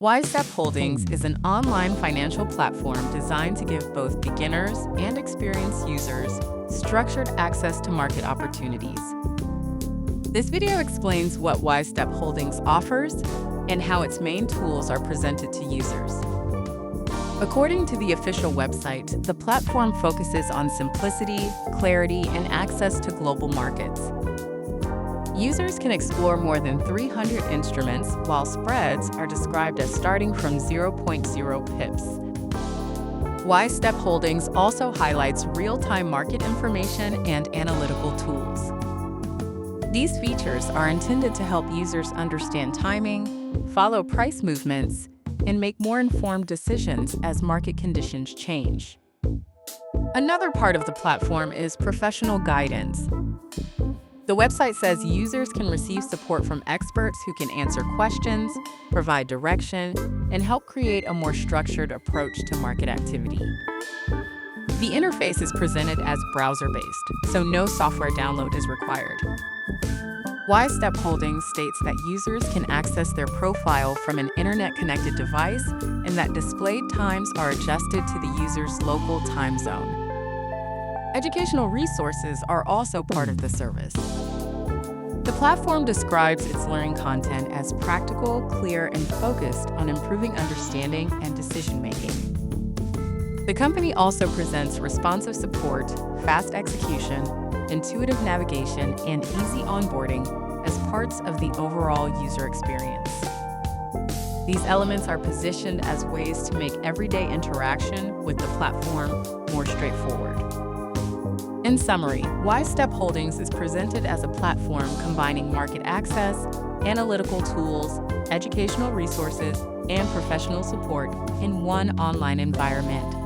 WiseStepHoldings is an online financial platform designed to give both beginners and experienced users structured access to market opportunities. This video explains what WiseStepHoldings offers and how its main tools are presented to users. According to the official website, the platform focuses on simplicity, clarity, and access to global markets. Users can explore more than 300 instruments, while spreads are described as starting from 0.0 pips. WiseStepHoldings also highlights real-time market information and analytical tools. These features are intended to help users understand timing, follow price movements, and make more informed decisions as market conditions change. Another part of the platform is professional guidance. The website says users can receive support from experts who can answer questions, provide direction, and help create a more structured approach to market activity. The interface is presented as browser-based, so no software download is required. WiseStepHoldings states that users can access their profile from an internet-connected device and that displayed times are adjusted to the user's local time zone. Educational resources are also part of the service. The platform describes its learning content as practical, clear, and focused on improving understanding and decision-making. The company also presents responsive support, fast execution, intuitive navigation, and easy onboarding as parts of the overall user experience. These elements are positioned as ways to make everyday interaction with the platform more straightforward. In summary, WiseStepHoldings is presented as a platform combining market access, analytical tools, educational resources, and professional support in one online environment.